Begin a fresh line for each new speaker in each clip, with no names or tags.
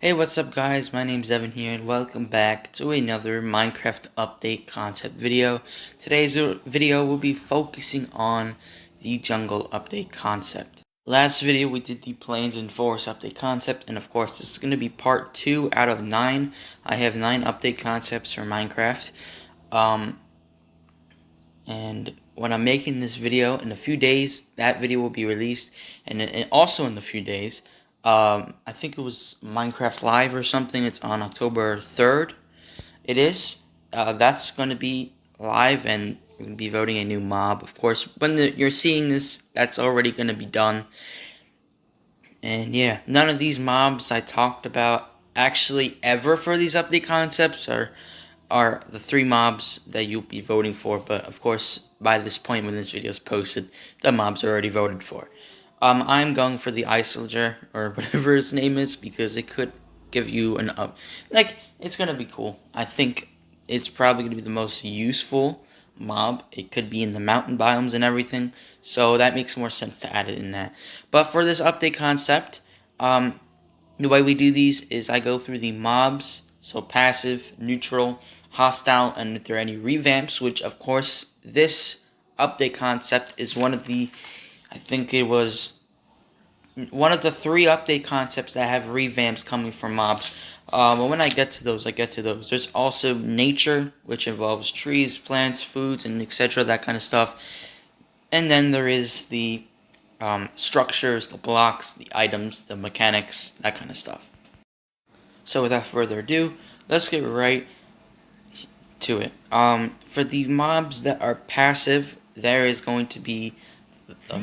Hey, what's up guys? My name's Evan here and welcome back to another Minecraft update concept video. Today's video will be focusing on the jungle update concept. Last video we did the plains and forest update concept, and of course this is going to be part 2 out of 9. I have 9 update concepts for Minecraft. And when I'm making this video, in a few days, that video will be released. And also in a few days, I think it was Minecraft Live or something. It's on October 3rd. It is. That's going to be live, and we're going to be voting a new mob. Of course, when you're seeing this, that's already going to be done. And yeah, none of these mobs I talked about actually ever for these update concepts are the 3 mobs that you'll be voting for, but of course, by this point when this video is posted, the mobs are already voted for. I'm going for the Pillager, or whatever his name is, because it could give you an up. It's gonna be cool. I think it's probably gonna be the most useful mob. It could be in the mountain biomes and everything, so that makes more sense to add it in that. But for this update concept, the way we do these is I go through the mobs, so passive, neutral, hostile, and if there are any revamps, which of course this update concept is one of the, I think it was one of the 3 update concepts that have revamps coming from mobs. But when I get to those, There's also nature, which involves trees, plants, foods, and etc., that kind of stuff. And then there is the structures, the blocks, the items, the mechanics, that kind of stuff. So without further ado, let's get right to it. For the mobs that are passive, there is going to be,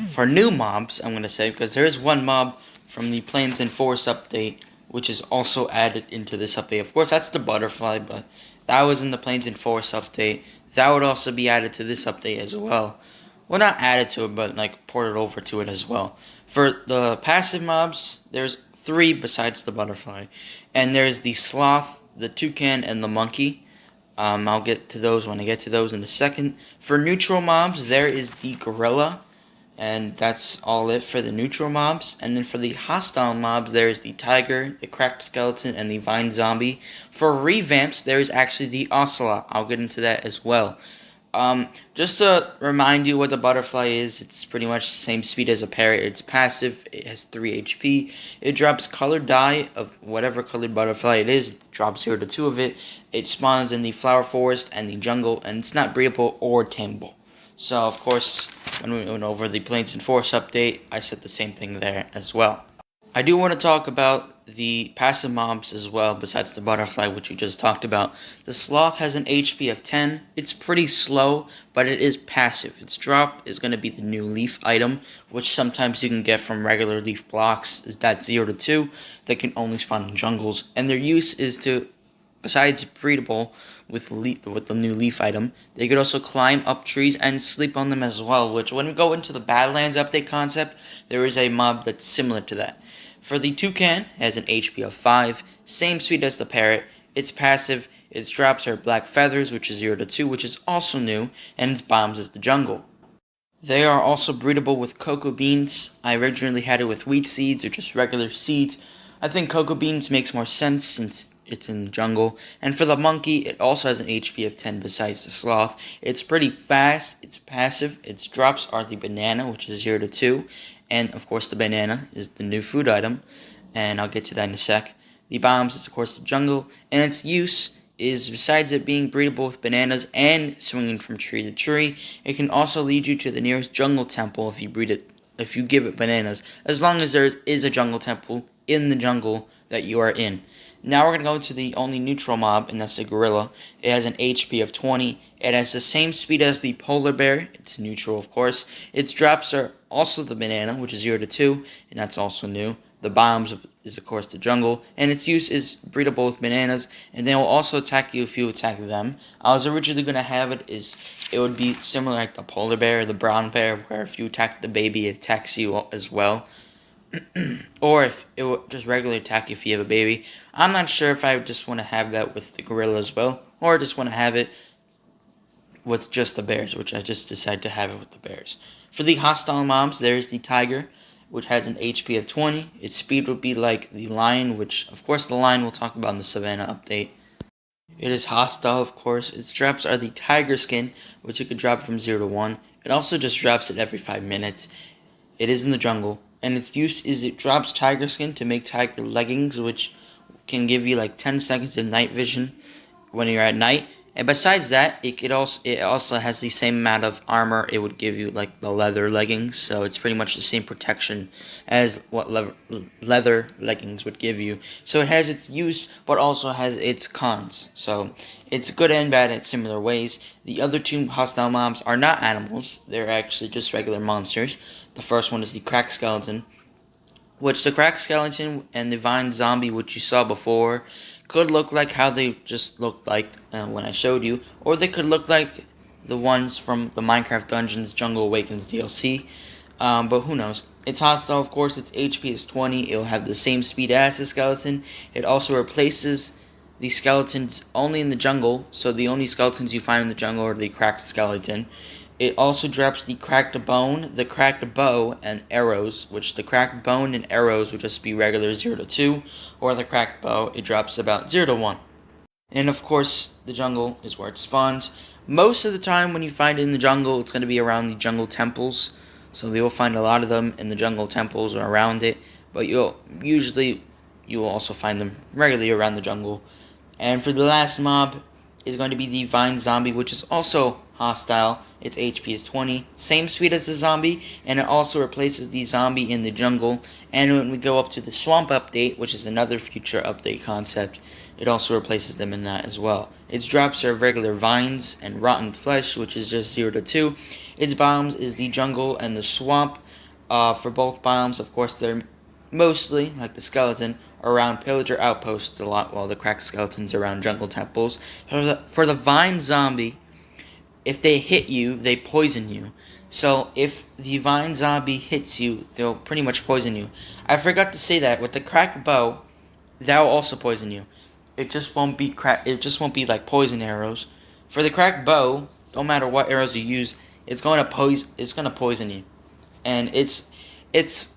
for new mobs, I'm going to say, because there is one mob from the Plains and Forest update, which is also added into this update. Of course, that's the butterfly, but that was in the Plains and Forest update. That would also be added to this update as well. Well, not added to it, but ported over to it as well. For the passive mobs, there's 3 besides the butterfly. And there's the sloth, the toucan, and the monkey. I'll get to those when I get to those in a second. For neutral mobs, there is the gorilla, and that's all it for the neutral mobs. And then for the hostile mobs, there is the tiger, the cracked skeleton, and the vine zombie. For revamps, there is actually the Ocelot. I'll get into that as well. Just to remind you what the butterfly is, it's pretty much the same speed as a parrot. It's passive, it has 3 HP, it drops colored dye of whatever colored butterfly it is, it drops 0 to 2 of it, it spawns in the flower forest and the jungle, and it's not breedable or tameable. So, of course, when we went over the Plains and Forest update, I said the same thing there as well. I do want to talk about the passive mobs as well, besides the butterfly, which we just talked about. The sloth has an HP of 10. It's pretty slow, but it is passive. Its drop is going to be the new leaf item, which sometimes you can get from regular leaf blocks. Is that 0 to 2. They can only spawn in jungles, and their use is to, besides breedable with the new leaf item, they could also climb up trees and sleep on them as well, which when we go into the Badlands update concept, there is a mob that's similar to that. For the toucan, it has an HP of 5, same speed as the parrot, it's passive, its drops are black feathers, which is 0 to 2, which is also new, and its bombs is the jungle. They are also breedable with cocoa beans. I originally had it with wheat seeds or just regular seeds. I think cocoa beans makes more sense since it's in the jungle. And for the monkey, it also has an HP of 10 besides the sloth. It's pretty fast, it's passive, its drops are the banana, which is 0 to 2. And of course the banana is the new food item, and I'll get to that in a sec. The bombs is of course the jungle, and its use is, besides it being breedable with bananas and swinging from tree to tree, it can also lead you to the nearest jungle temple if you give it bananas, as long as there is a jungle temple in the jungle that you are in. Now we're going to go to the only neutral mob, and that's the gorilla. It has an HP of 20. It has the same speed as the polar bear. It's neutral, of course. Its drops are also the banana, which is 0 to 2, and that's also new. The bombs is, of course, the jungle, and its use is breedable with bananas, and they will also attack you if you attack them. I was originally going to have it would be similar like the polar bear or the brown bear, where if you attack the baby, it attacks you as well. Or if it would just regularly attack you if you have a baby. I'm not sure if I just want to have that with the gorilla as well, or just want to have it with just the bears, which I just decided to have it with the bears. For the hostile mobs, there's the tiger. which has an HP of 20. Its speed would be like the lion, which of course the lion we'll talk about in the Savannah update. It is hostile, of course. Its drops are the tiger skin, which it could drop from 0 to 1. It also just drops it every 5 minutes. It is in the jungle, and its use is it drops tiger skin to make tiger leggings, which can give you like 10 seconds of night vision when you're at night. And besides that, it also has the same amount of armor it would give you, like the leather leggings. So it's pretty much the same protection as what leather leggings would give you. So it has its use, but also has its cons. So it's good and bad in similar ways. The other two hostile mobs are not animals. They're actually just regular monsters. The first one is the cracked skeleton, which the cracked skeleton and the vine zombie, which you saw before, could look like how they just looked like when I showed you, or they could look like the ones from the Minecraft Dungeons Jungle Awakens DLC, but who knows. It's hostile, of course. Its HP is 20. It'll have the same speed as the skeleton. It also replaces the skeletons only in the jungle, so the only skeletons you find in the jungle are the cracked skeleton. It also drops the cracked bone, the cracked bow, and arrows, which the cracked bone and arrows would just be regular 0 to 2, or the cracked bow, it drops about 0 to 1. And of course, the jungle is where it spawns. Most of the time when you find it in the jungle, it's going to be around the jungle temples, so you'll find a lot of them in the jungle temples or around it, but you'll also find them regularly around the jungle. And for the last mob is going to be the vine zombie, which is also hostile. Its HP is 20, same speed as the zombie, and it also replaces the zombie in the jungle. And when we go up to the swamp update, which is another future update concept, it also replaces them in that as well. Its drops are regular vines and rotten flesh, which is just 0 to 2. Its biomes is the jungle and the swamp. For both biomes, of course, they're mostly, like the skeleton, around Pillager Outposts a lot, while the cracked skeletons around jungle temples. For the vine zombie, if they hit you, they poison you. So if the vine zombie hits you, they'll pretty much poison you. I forgot to say that with the cracked bow, that will also poison you. It just won't be like poison arrows. For the cracked bow, no matter what arrows you use, it's going to poison you, and it's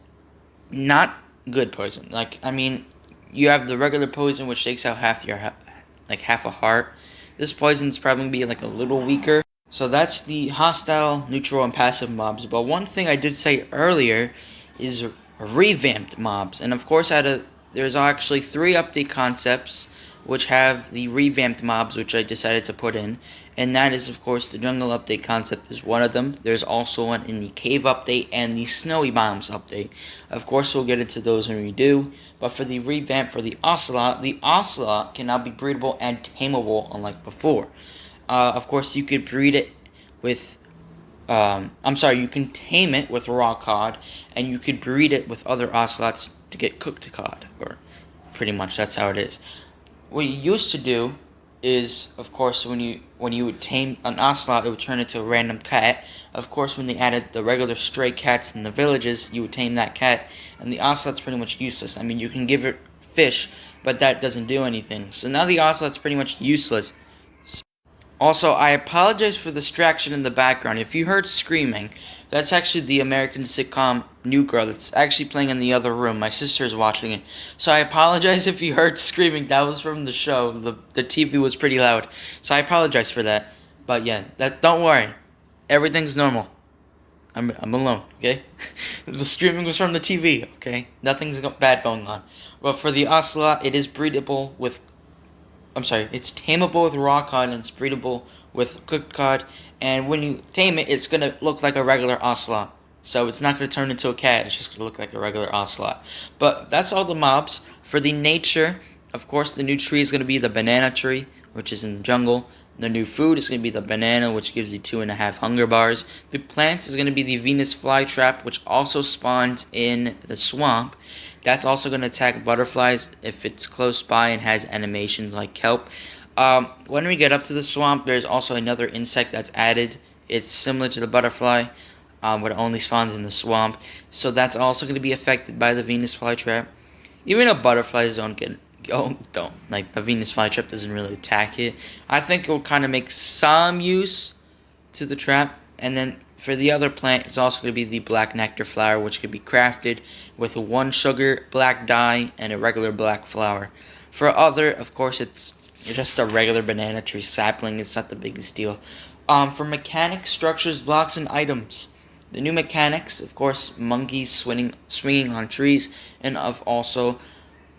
not good poison. Like, I mean, you have the regular poison, which takes out half a heart. This poison's probably gonna be like a little weaker. So that's the hostile, neutral, and passive mobs. But one thing I did say earlier is revamped mobs. And of course, there's actually 3 update concepts which have the revamped mobs, which I decided to put in. And that is, of course, the jungle update concept is one of them. There's also one in the cave update and the snowy biomes update. Of course, we'll get into those when we do. But for the revamp for the Ocelot can now be breedable and tameable, unlike before. Of course, you could breed it with... you can tame it with raw cod, and you could breed it with other ocelots to get cooked cod, or pretty much that's how it is. What you used to do is, of course, when you would tame an ocelot, it would turn into a random cat. Of course, when they added the regular stray cats in the villages, you would tame that cat, and the ocelot's pretty much useless. I mean, you can give it fish, but that doesn't do anything. So now the ocelot's pretty much useless. Also, I apologize for the distraction in the background. If you heard screaming, that's actually the American sitcom New Girl. It's actually playing in the other room. My sister is watching it. So I apologize if you heard screaming. That was from the show. The TV was pretty loud. So I apologize for that. But yeah, don't worry. Everything's normal. I'm alone, okay? The screaming was from the TV, okay? Nothing's bad going on. But for the Ocelot, it is breedable with... it's tameable with raw cod, and it's breedable with cooked cod. And when you tame it, it's going to look like a regular ocelot. So it's not going to turn into a cat. It's just going to look like a regular ocelot. But that's all the mobs. For the nature, of course, the new tree is going to be the banana tree, which is in the jungle. The new food is going to be the banana, which gives you 2.5 hunger bars. The plants is going to be the Venus flytrap, which also spawns in the swamp. That's also going to attack butterflies if it's close by and has animations like kelp. When we get up to the swamp, there's also another insect that's added. It's similar to the butterfly, but it only spawns in the swamp. So that's also going to be affected by the Venus flytrap. Even though butterflies don't. Like, the Venus flytrap doesn't really attack it. I think it will kind of make some use to the trap. And then For the other plant, it's also going to be the black nectar flower, which can be crafted with 1 sugar, black dye, and a regular black flower. For other, of course, it's just a regular banana tree sapling. It's not the biggest deal. For mechanics, structures, blocks, and items. The new mechanics, of course, monkeys swinging on trees, and also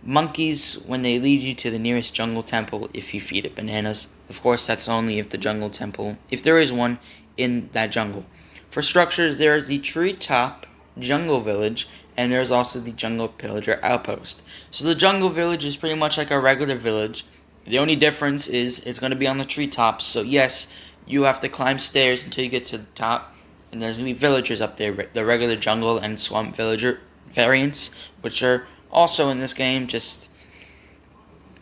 monkeys when they lead you to the nearest jungle temple if you feed it bananas. Of course, that's only if the jungle temple, if there is one in that jungle. For structures, there is the treetop jungle village, and there's also the jungle pillager outpost. So the jungle village is pretty much like a regular village. The only difference is it's going to be on the treetops. So yes, you have to climb stairs until you get to the top, and there's going to be villagers up there, the regular jungle and swamp villager variants, which are also in this game. Just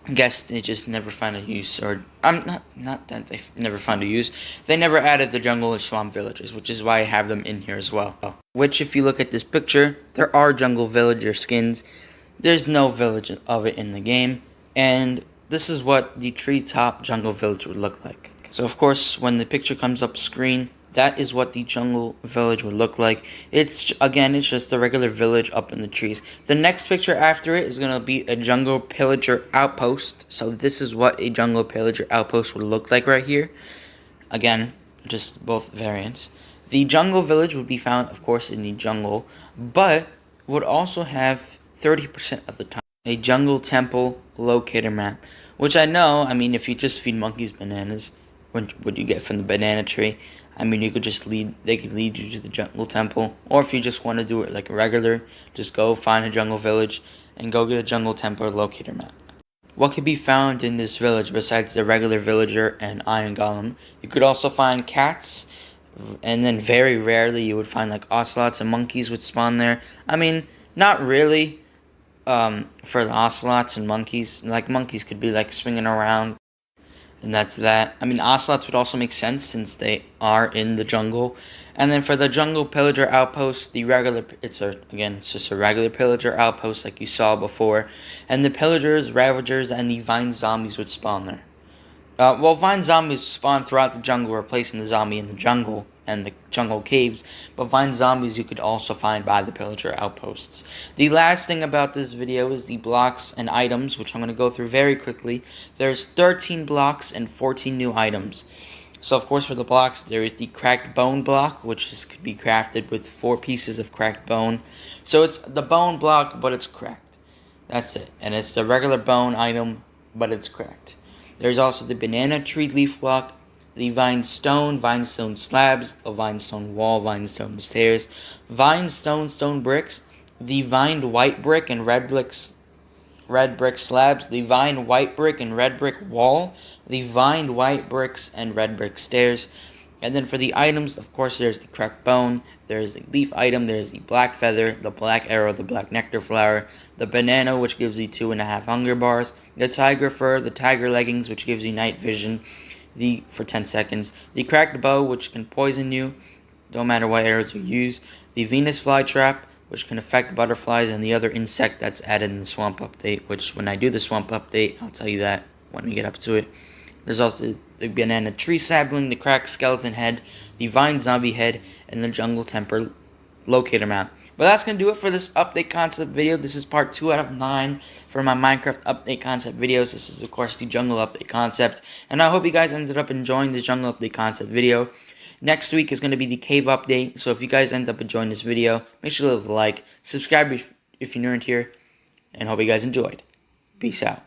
I guess they just never find a use, or not that they never found a use. They never added the jungle or swamp villagers, which is why I have them in here as well. Which, if you look at this picture, there are jungle villager skins. There's no village of it in the game, and this is what the treetop jungle village would look like. So of course, when the picture comes up screen, that is what the jungle village would look like. It's just a regular village up in the trees. The next picture after it is going to be a jungle pillager outpost. So this is what a jungle pillager outpost would look like right here. Again, just both variants. The jungle village would be found, of course, in the jungle, but would also have 30% of the time a jungle temple locator map. Which I mean, if you just feed monkeys bananas, what you get from the banana tree, I mean, they could lead you to the jungle temple. Or if you just want to do it like a regular, just go find a jungle village and go get a jungle temple locator map. What could be found in this village besides the regular villager and iron golem? You could also find cats, and then very rarely you would find like ocelots and monkeys would spawn there. I mean, not really for the ocelots and monkeys. Like monkeys could be like swinging around. And that's that. I mean, ocelots would also make sense since they are in the jungle. And then for the jungle pillager outpost, it's just a regular pillager outpost like you saw before. And the pillagers, ravagers, and the vine zombies would spawn there. Vine zombies spawn throughout the jungle, replacing the zombie in the jungle and the jungle caves, but vine zombies you could also find by the pillager outposts. The last thing about this video is the blocks and items, which I'm going to go through very quickly. There's 13 blocks and 14 new items. So of course for the blocks, there is the cracked bone block, which could be crafted with 4 pieces of cracked bone. So it's the bone block, but it's cracked. That's it. And it's the regular bone item, but it's cracked. There's also the banana tree leaf block, the vine stone slabs, the vine stone wall, vine stone stairs, vine stone bricks, the vined white brick and red brick slabs, the vined white brick and red brick wall, the vined white bricks and red brick stairs. And then for the items, of course, there's the cracked bone, there's the leaf item, there's the black feather, the black arrow, the black nectar flower, the banana, which gives you 2.5 hunger bars, the tiger fur, the tiger leggings, which gives you night vision for 10 seconds, the cracked bow, which can poison you, no matter what arrows you use, the Venus flytrap, which can affect butterflies, and the other insect that's added in the swamp update, which when I do the swamp update, I'll tell you that when we get up to it. There's also the banana tree sapling, the cracked skeleton head, the vine zombie head, and the jungle temple locator map. But that's going to do it for this update concept video. This is part 2 out of 9 for my Minecraft update concept videos. This is, of course, the jungle update concept. And I hope you guys ended up enjoying this jungle update concept video. Next week is going to be the cave update. So if you guys end up enjoying this video, make sure to leave a like, subscribe if you're new here, and hope you guys enjoyed. Peace out.